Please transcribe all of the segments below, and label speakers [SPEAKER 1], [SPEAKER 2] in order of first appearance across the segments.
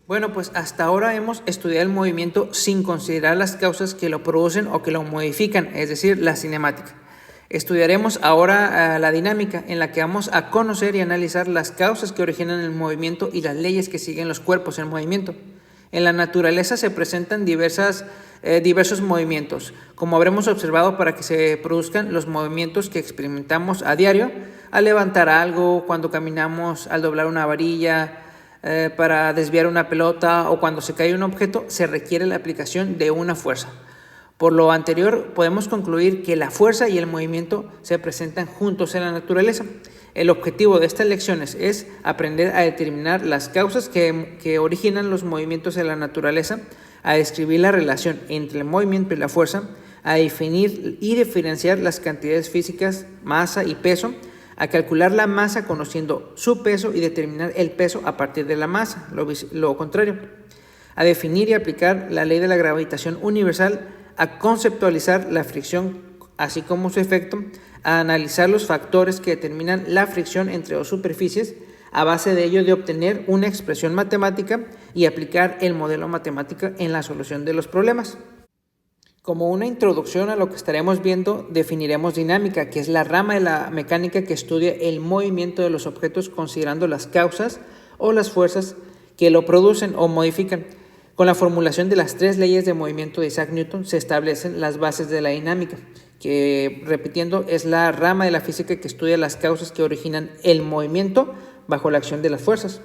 [SPEAKER 1] Bueno, pues hasta ahora hemos estudiado el movimiento sin considerar las causas que lo producen o que lo modifican, es decir, la cinemática. Estudiaremos ahora la dinámica, en la que vamos a conocer y analizar las causas que originan el movimiento y las leyes que siguen los cuerpos en movimiento. En la naturaleza se presentan diversos movimientos, como habremos observado, para que se produzcan los movimientos que experimentamos a diario, al levantar algo, cuando caminamos, al doblar una varilla, para desviar una pelota o cuando se cae un objeto, se requiere la aplicación de una fuerza. Por lo anterior, podemos concluir que la fuerza y el movimiento se presentan juntos en la naturaleza. El objetivo de estas lecciones es aprender a determinar las causas que originan los movimientos en la naturaleza, a describir la relación entre el movimiento y la fuerza, a definir y diferenciar las cantidades físicas, masa y peso, a calcular la masa conociendo su peso y determinar el peso a partir de la masa, lo contrario, a definir y aplicar la ley de la gravitación universal, a conceptualizar la fricción así como su efecto, a analizar los factores que determinan la fricción entre dos superficies, a base de ello de obtener una expresión matemática y aplicar el modelo matemático en la solución de los problemas. Como una introducción a lo que estaremos viendo, definiremos dinámica, que es la rama de la mecánica que estudia el movimiento de los objetos considerando las causas o las fuerzas que lo producen o modifican. Con la formulación de las 3 leyes de movimiento de Isaac Newton se establecen las bases de la dinámica, que, repitiendo, es la rama de la física que estudia las causas que originan el movimiento bajo la acción de las fuerzas.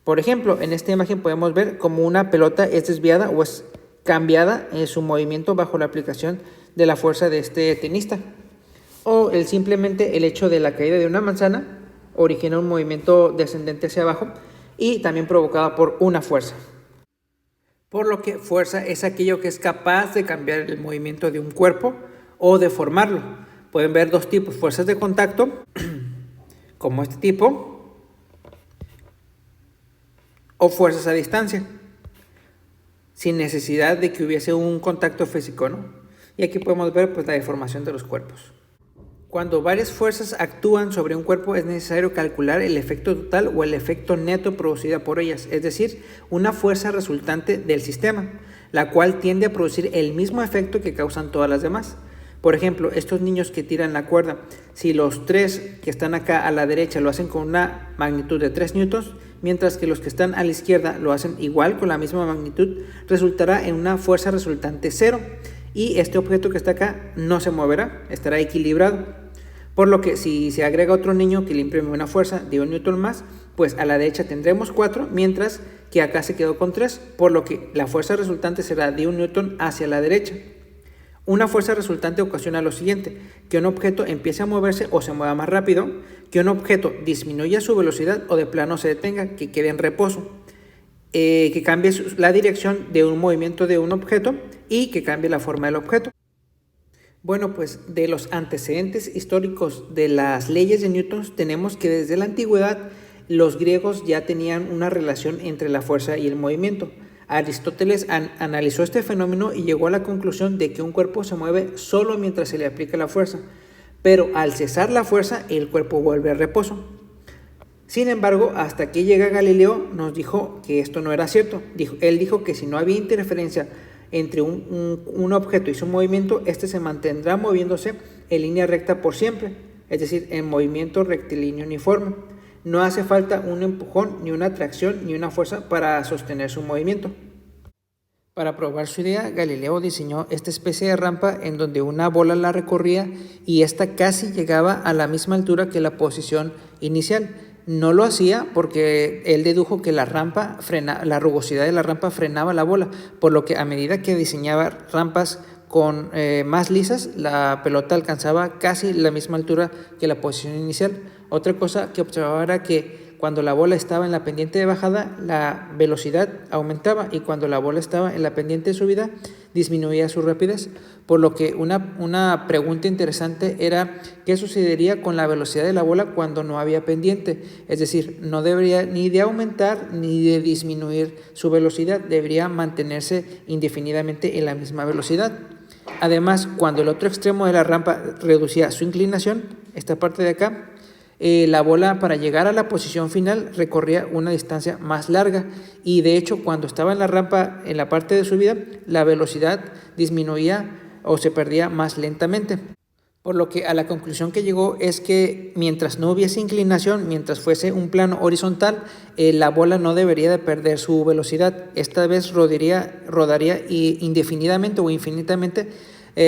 [SPEAKER 1] Por ejemplo, en esta imagen podemos ver cómo una pelota es desviada o es cambiada en su movimiento bajo la aplicación de la fuerza de este tenista. O simplemente el hecho de la caída de una manzana origina un movimiento descendente hacia abajo y también provocada por una fuerza. Por lo que fuerza es aquello que es capaz de cambiar el movimiento de un cuerpo o de formarlo. Pueden ver 2 tipos: fuerzas de contacto, como este tipo, o fuerzas a distancia, sin necesidad de que hubiese un contacto físico, ¿no? Y aquí podemos ver la deformación de los cuerpos. Cuando varias fuerzas actúan sobre un cuerpo, es necesario calcular el efecto total o el efecto neto producido por ellas, es decir, una fuerza resultante del sistema, la cual tiende a producir el mismo efecto que causan todas las demás. Por ejemplo, estos niños que tiran la cuerda, si los 3 que están acá a la derecha lo hacen con una magnitud de 3 newtons, mientras que los que están a la izquierda lo hacen igual con la misma magnitud, resultará en una fuerza resultante 0, y este objeto que está acá no se moverá, estará equilibrado. Por lo que si se agrega otro niño que le imprime una fuerza de 1 newton más, pues a la derecha tendremos 4, mientras que acá se quedó con 3, por lo que la fuerza resultante será de 1 newton hacia la derecha. Una fuerza resultante ocasiona lo siguiente: que un objeto empiece a moverse o se mueva más rápido, que un objeto disminuya su velocidad o de plano se detenga, que quede en reposo, que cambie la dirección de un movimiento de un objeto y que cambie la forma del objeto. Bueno, pues de los antecedentes históricos de las leyes de Newton tenemos que desde la antigüedad los griegos ya tenían una relación entre la fuerza y el movimiento. Aristóteles analizó este fenómeno y llegó a la conclusión de que un cuerpo se mueve solo mientras se le aplica la fuerza, pero al cesar la fuerza el cuerpo vuelve a reposo. Sin embargo, hasta que llega Galileo nos dijo que esto no era cierto. Él dijo que si no había interferencia entre un objeto y su movimiento, este se mantendrá moviéndose en línea recta por siempre, es decir, en movimiento rectilíneo uniforme. No hace falta un empujón, ni una tracción, ni una fuerza para sostener su movimiento. Para probar su idea, Galileo diseñó esta especie de rampa en donde una bola la recorría y esta casi llegaba a la misma altura que la posición inicial. No lo hacía porque él dedujo que la rugosidad de la rampa frenaba la bola, por lo que a medida que diseñaba rampas con más lisas, la pelota alcanzaba casi la misma altura que la posición inicial. Otra cosa que observaba era que cuando la bola estaba en la pendiente de bajada, la velocidad aumentaba, y cuando la bola estaba en la pendiente de subida, disminuía su rapidez. Por lo que una pregunta interesante era qué sucedería con la velocidad de la bola cuando no había pendiente. Es decir, no debería ni de aumentar ni de disminuir su velocidad, debería mantenerse indefinidamente en la misma velocidad. Además, cuando el otro extremo de la rampa reducía su inclinación, esta parte de acá, La bola, para llegar a la posición final, recorría una distancia más larga, y de hecho cuando estaba en la rampa, en la parte de subida, la velocidad disminuía o se perdía más lentamente. Por lo que a la conclusión que llegó es que mientras no hubiese inclinación, mientras fuese un plano horizontal, la bola no debería de perder su velocidad. Esta vez rodaría indefinidamente o infinitamente,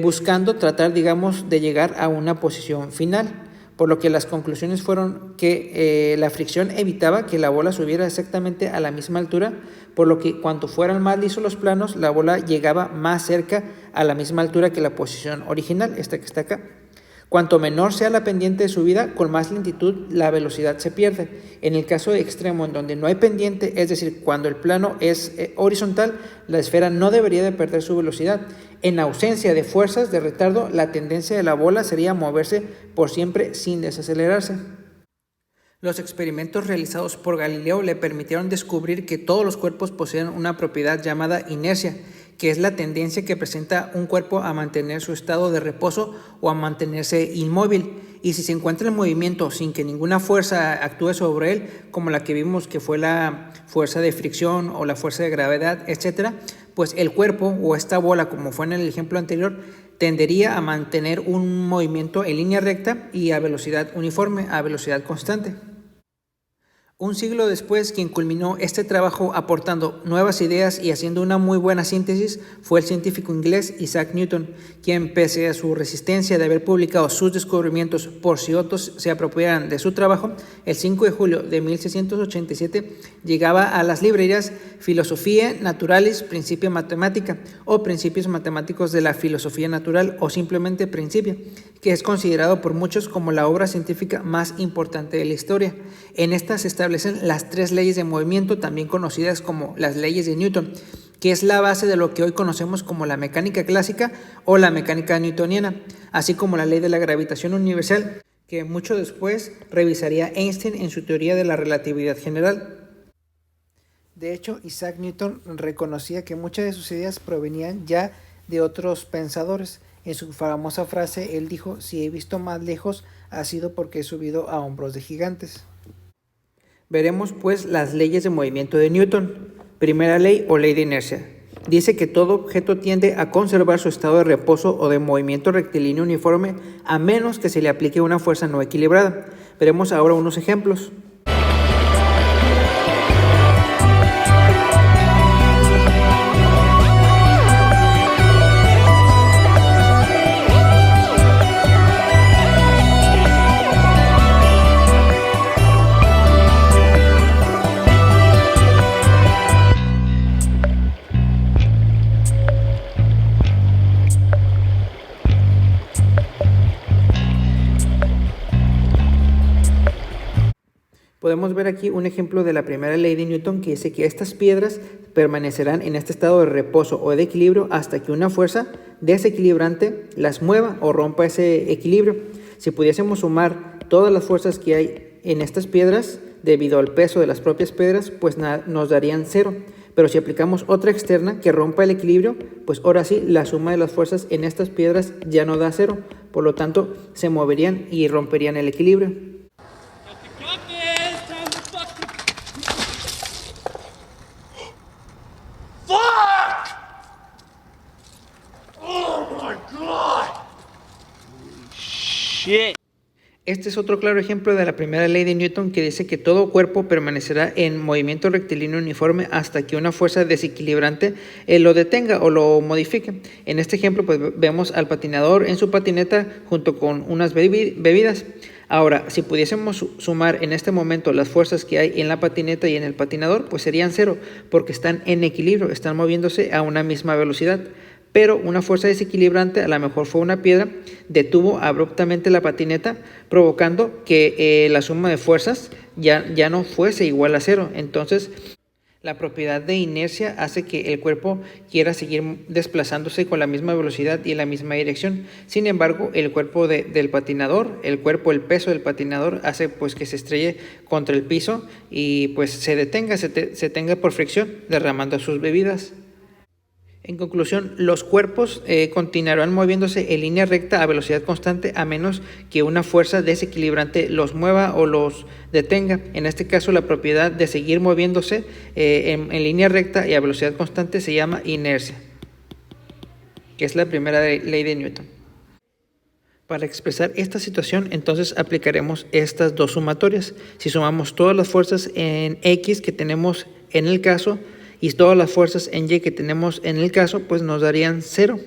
[SPEAKER 1] buscando tratar, digamos, de llegar a una posición final. Por lo que las conclusiones fueron que la fricción evitaba que la bola subiera exactamente a la misma altura, por lo que cuanto fueran más lisos los planos, la bola llegaba más cerca a la misma altura que la posición original, esta que está acá. Cuanto menor sea la pendiente de subida, con más lentitud la velocidad se pierde. En el caso extremo en donde no hay pendiente, es decir, cuando el plano es horizontal, la esfera no debería de perder su velocidad. En ausencia de fuerzas de retardo, la tendencia de la bola sería moverse por siempre sin desacelerarse. Los experimentos realizados por Galileo le permitieron descubrir que todos los cuerpos poseen una propiedad llamada inercia, que es la tendencia que presenta un cuerpo a mantener su estado de reposo o a mantenerse inmóvil. Y si se encuentra en movimiento sin que ninguna fuerza actúe sobre él, como la que vimos que fue la fuerza de fricción o la fuerza de gravedad, etc., pues el cuerpo o esta bola, como fue en el ejemplo anterior, tendería a mantener un movimiento en línea recta y a velocidad uniforme, a velocidad constante. Un siglo después, quien culminó este trabajo aportando nuevas ideas y haciendo una muy buena síntesis fue el científico inglés Isaac Newton, quien, pese a su resistencia de haber publicado sus descubrimientos por si otros se apropiaran de su trabajo, el 5 de julio de 1687 llegaba a las librerías Philosophiae Naturalis Principia Mathematica, o Principios Matemáticos de la Filosofía Natural, o simplemente Principia, que es considerado por muchos como la obra científica más importante de la historia. En esta se establecen las 3 leyes de movimiento, también conocidas como las leyes de Newton, que es la base de lo que hoy conocemos como la mecánica clásica o la mecánica newtoniana, así como la ley de la gravitación universal, que mucho después revisaría Einstein en su teoría de la relatividad general. De hecho, Isaac Newton reconocía que muchas de sus ideas provenían ya de otros pensadores. En su famosa frase, él dijo: "Si he visto más lejos, ha sido porque he subido a hombros de gigantes". Veremos pues las leyes de movimiento de Newton. Primera ley o ley de inercia. Dice que todo objeto tiende a conservar su estado de reposo o de movimiento rectilíneo uniforme a menos que se le aplique una fuerza no equilibrada. Veremos ahora unos ejemplos. Podemos ver aquí un ejemplo de la primera ley de Newton, que dice que estas piedras permanecerán en este estado de reposo o de equilibrio hasta que una fuerza desequilibrante las mueva o rompa ese equilibrio. Si pudiésemos sumar todas las fuerzas que hay en estas piedras debido al peso de las propias piedras, pues nos darían 0. Pero si aplicamos otra externa que rompa el equilibrio, pues ahora sí la suma de las fuerzas en estas piedras ya no da 0. Por lo tanto, se moverían y romperían el equilibrio. Este es otro claro ejemplo de la primera ley de Newton, que dice que todo cuerpo permanecerá en movimiento rectilíneo uniforme hasta que una fuerza desequilibrante lo detenga o lo modifique. En este ejemplo pues vemos al patinador en su patineta junto con unas bebidas. Ahora, si pudiésemos sumar en este momento las fuerzas que hay en la patineta y en el patinador, pues serían 0, porque están en equilibrio, están moviéndose a una misma velocidad. Pero una fuerza desequilibrante, a lo mejor fue una piedra, detuvo abruptamente la patineta, provocando que la suma de fuerzas ya no fuese igual a 0. Entonces, la propiedad de inercia hace que el cuerpo quiera seguir desplazándose con la misma velocidad y en la misma dirección. Sin embargo, el cuerpo del patinador, el peso del patinador hace pues que se estrelle contra el piso y pues se detenga por fricción, derramando sus bebidas. En conclusión, los cuerpos continuarán moviéndose en línea recta a velocidad constante a menos que una fuerza desequilibrante los mueva o los detenga. En este caso, la propiedad de seguir moviéndose en línea recta y a velocidad constante se llama inercia, que es la primera ley de Newton. Para expresar esta situación, entonces aplicaremos estas dos sumatorias. Si sumamos todas las fuerzas en X que tenemos en el caso y todas las fuerzas en Y que tenemos en el caso, pues nos darían 0.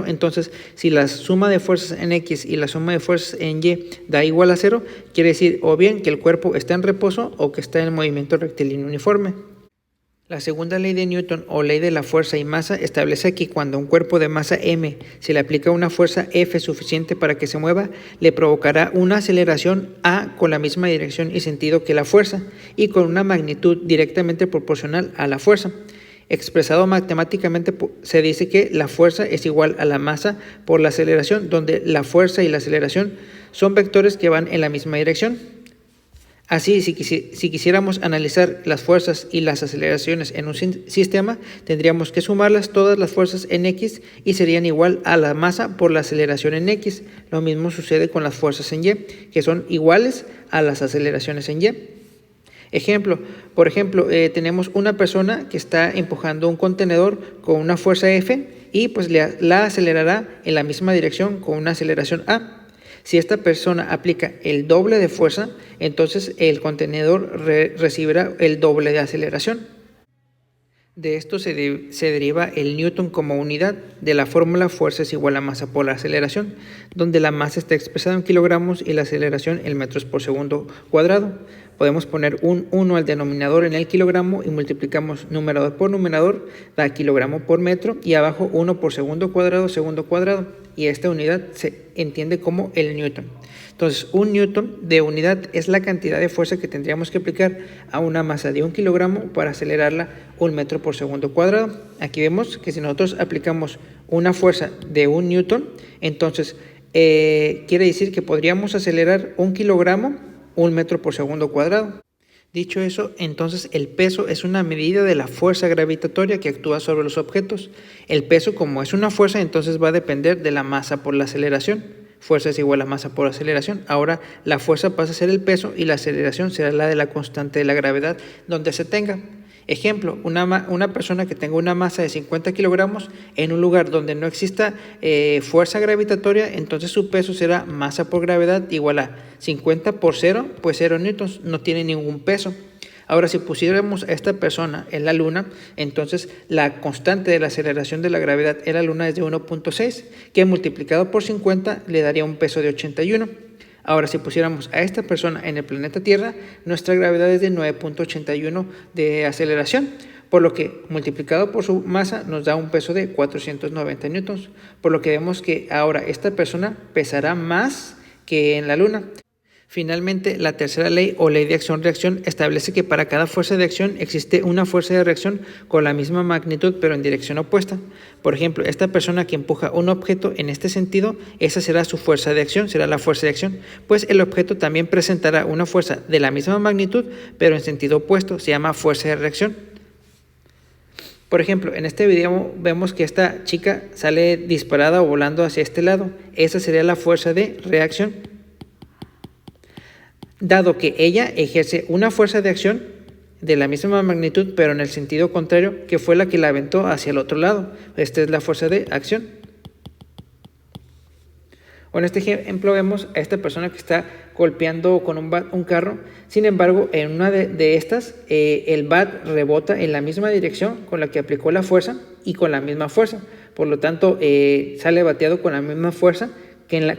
[SPEAKER 1] Entonces, si la suma de fuerzas en X y la suma de fuerzas en Y da igual a 0, quiere decir o bien que el cuerpo está en reposo o que está en movimiento rectilíneo uniforme. La segunda ley de Newton o ley de la fuerza y masa establece que cuando a un cuerpo de masa m se le aplica una fuerza F suficiente para que se mueva, le provocará una aceleración a con la misma dirección y sentido que la fuerza y con una magnitud directamente proporcional a la fuerza. Expresado matemáticamente, se dice que la fuerza es igual a la masa por la aceleración, donde la fuerza y la aceleración son vectores que van en la misma dirección. Así, si quisiéramos analizar las fuerzas y las aceleraciones en un sistema, tendríamos que sumarlas todas las fuerzas en X y serían igual a la masa por la aceleración en X. Lo mismo sucede con las fuerzas en Y, que son iguales a las aceleraciones en Y. Por ejemplo, tenemos una persona que está empujando un contenedor con una fuerza F y pues la acelerará en la misma dirección con una aceleración A. Si esta persona aplica el doble de fuerza, entonces el contenedor recibirá el doble de aceleración. De esto se deriva el Newton como unidad de la fórmula fuerza es igual a masa por la aceleración, donde la masa está expresada en kilogramos y la aceleración en metros por segundo cuadrado. Podemos poner un 1 al denominador en el kilogramo y multiplicamos numerador por numerador, da kilogramo por metro y abajo 1 por segundo cuadrado, y esta unidad se entiende como el Newton. Entonces, un Newton de unidad es la cantidad de fuerza que tendríamos que aplicar a una masa de 1 kilogramo para acelerarla 1 metro por segundo cuadrado. Aquí vemos que si nosotros aplicamos una fuerza de 1 Newton, entonces quiere decir que podríamos acelerar 1 kilogramo 1 metro por segundo cuadrado. Dicho eso, entonces el peso es una medida de la fuerza gravitatoria que actúa sobre los objetos. El peso, como es una fuerza, entonces va a depender de la masa por la aceleración. Fuerza es igual a masa por aceleración. Ahora la fuerza pasa a ser el peso y la aceleración será la de la constante de la gravedad donde se tenga. Ejemplo, una persona que tenga una masa de 50 kilogramos en un lugar donde no exista fuerza gravitatoria, entonces su peso será masa por gravedad igual a 50 por 0, pues 0 newtons, no tiene ningún peso. Ahora, si pusiéramos a esta persona en la Luna, entonces la constante de la aceleración de la gravedad en la Luna es de 1.6, que multiplicado por 50 le daría un peso de 81. Ahora, si pusiéramos a esta persona en el planeta Tierra, nuestra gravedad es de 9.81 de aceleración, por lo que multiplicado por su masa nos da un peso de 490 newtons, por lo que vemos que ahora esta persona pesará más que en la Luna. Finalmente, la tercera ley o ley de acción-reacción establece que para cada fuerza de acción existe una fuerza de reacción con la misma magnitud pero en dirección opuesta. Por ejemplo, esta persona que empuja un objeto en este sentido, esa será su fuerza de acción, será la fuerza de acción, pues el objeto también presentará una fuerza de la misma magnitud pero en sentido opuesto, se llama fuerza de reacción. Por ejemplo, en este video vemos que esta chica sale disparada o volando hacia este lado, esa sería la fuerza de reacción. Dado que ella ejerce una fuerza de acción de la misma magnitud, pero en el sentido contrario, que fue la que la aventó hacia el otro lado. Esta es la fuerza de acción. O en este ejemplo vemos a esta persona que está golpeando con un carro. Sin embargo, en una de estas, el bat rebota en la misma dirección con la que aplicó la fuerza y con la misma fuerza. Por lo tanto, sale bateado con la misma fuerza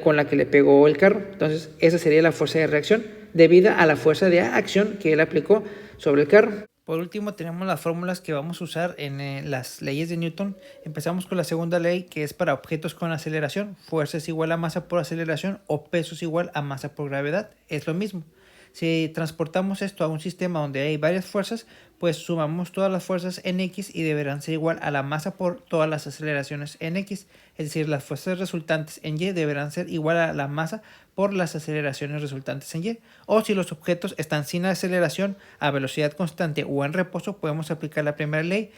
[SPEAKER 1] con la que le pegó el carro. Entonces, esa sería la fuerza de reacción debido a la fuerza de acción que él aplicó sobre el carro. Por último, tenemos las fórmulas que vamos a usar en las leyes de Newton. Empezamos con la segunda ley, que es para objetos con aceleración. Fuerza es igual a masa por aceleración o peso es igual a masa por gravedad. Es lo mismo. Si transportamos esto a un sistema donde hay varias fuerzas, pues sumamos todas las fuerzas en X y deberán ser igual a la masa por todas las aceleraciones en X. Es decir, las fuerzas resultantes en Y deberán ser igual a la masa por las aceleraciones resultantes en Y. O si los objetos están sin aceleración, a velocidad constante o en reposo, podemos aplicar la primera ley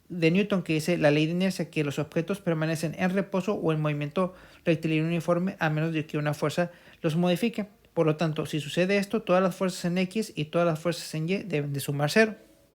[SPEAKER 1] de Newton, que dice la ley de inercia, que los objetos permanecen en reposo o en movimiento rectilíneo uniforme a menos de que una fuerza los modifique. Por lo tanto, si sucede esto, todas las fuerzas en X y todas las fuerzas en Y deben de sumar 0.